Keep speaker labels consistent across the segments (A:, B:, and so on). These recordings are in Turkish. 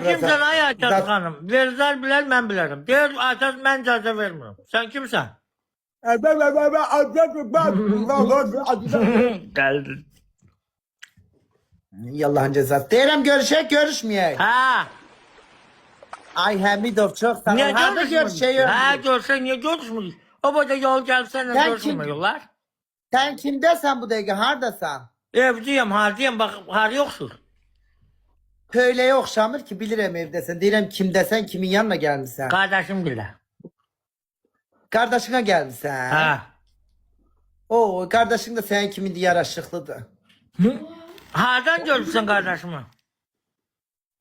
A: Sen kimsen ay Aytaç Hanım? Verizler bilir, ben bilirim. Deyir Aytaç, ben icazə vermiyorum. Sen kimsen? Geldin.
B: Yallahın cezası. Deyirəm görüşək, görüşməyək.
A: Ha.
B: Ay Həmidov çox sağ ol.
A: Niye
B: Harda
A: görüşmüyoruz?
B: görüşək?
A: Ha, görsen niye görüşmüyoruz? O boyda yol gelsene
B: Sen
A: görüşmüyorlar.
B: Sən kimdəsən bu dəqiqə? Hardasan?
A: Evdeyim, hardayım, bak har yoksun.
B: Töyləyə oxşamır ki, bilirəm evdəsən. Deyirəm kimdəsən, kimin yanına gəlmisən?
A: Kardeşim bile.
B: Qardaşına gəlmisən?
A: Ha.
B: O, qardaşın da sənin kimindir, yaraşıqlıdır.
A: Hardan görürsün kardeşimi?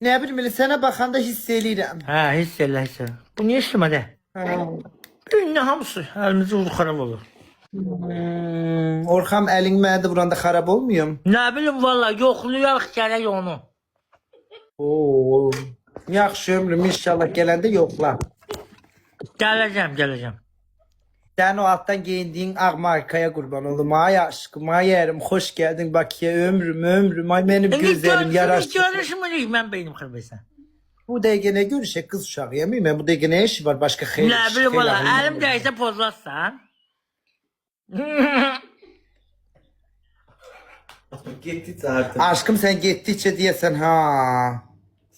B: Nə bilim, elə sənə baxanda hiss eləyirəm.
A: Ha, hiss elə, hiss elə. Bu niye işlemedi? Ne hamısı elimizi vurxarab olur.
B: Orxam əlin mənə də vuranda xarab olmuyum?
A: Ne bileyim valla, yoxlayaq gərək onu.
B: Oo, yaxşı ömrüm, inşallah gələndə yoxla.
A: Geleceğim.
B: Sən o altdan giyindiyin ağ markaya qurban olum. Ay aşkım, ay yerim, xoş gəldin Bakıya, ömrüm, ay mənim gözəlim, yaraşıqlı.
A: Görüşmürük, mən beynim xırbaysan.
B: Bu dəqiqə nə görüşək, qız uşağı yemiyim mən, bu dəqiqə nə işi var, başqa xeyir.
A: Ne bileyim valla, elim değse pozlarsan.
C: Getdikcə artıq.
B: Aşkım sən getdikcə deyəsən, ha.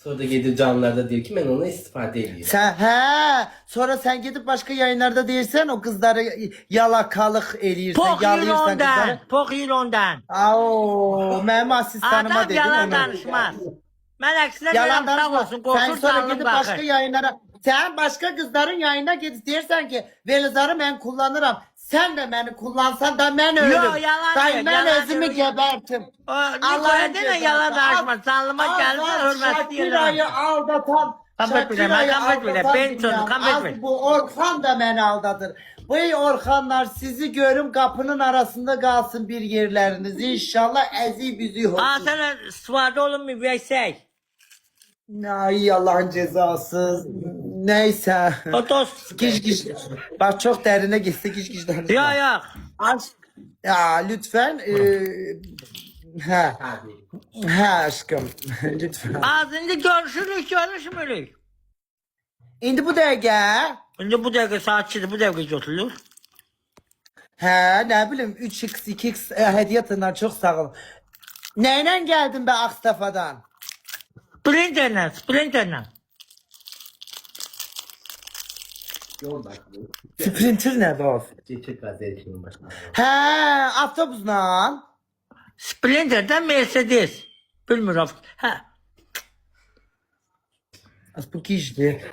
C: Sonra da gedir canlılarda deyir ki, mən ona istifadə edirəm.
B: Sən, sonra sən gedib başqa yayınlarda deyirsən, o qızları yalakalıq eləyirsən,
A: Pok yiyir
B: yalıyırsan
A: ondan,
B: qızları.
A: pok yiyir ondan.
B: Ao, mənim asistanıma
A: Adam
B: dedim.
A: yalan
B: onu.
A: danışmaz. Mən əksinə
B: Yalan
A: verəm, sağ
B: danışma.
A: olsun,
B: Sen
A: qorxur
B: sonra
A: canım
B: gidip başka
A: baxır.
B: yayınlara, sen başka kızların yayına gidip dersen ki Velizar'ı ben kullanırım. Sen de beni kullansan da ben ölürüm.
A: yalan
B: Dayı
A: diyor,
B: ben
A: yalan
B: özümü
A: diyor.
B: gebertim.
A: Nikoya deme yalan danışma, canlıma gelme, hürmetli
B: Şakira'yı
A: yalan.
B: aldatan.
A: Kapat bile, ben kapat bile, ben sonu kapat bile.
B: Bu Orhan da beni aldatır. Bu Orhanlar sizi görüm kapının arasında kalsın bir yerleriniz. İnşallah ezi büzü olsun.
A: Aa sana sıvada olun mu versek?
B: Ay Allah'ın cezası. Neyse.
A: O dost.
B: Giş. Bak çok derine gitse giş.
A: Yok.
B: Aşk. Ya lütfen. Ha aşkım. Lütfen.
A: Ağzında görüşmürük.
B: Şimdi bu dəqiqə.
A: Şimdi bu dakika saat 2'de bu dakika götürülür.
B: Hə, ne bileyim 3x 2x hediye tınlar çok sağ ol. Neyle geldin be Akstafa'dan?
A: Sprinterle.
C: Yol bakımı.
B: Sprinter ne be?
C: Çiçek gazetesinin başına.
B: Hə, avtobusla.
A: Sprinter'den Mercedes. Bilmiyorum. Ha.
B: Bu gizli.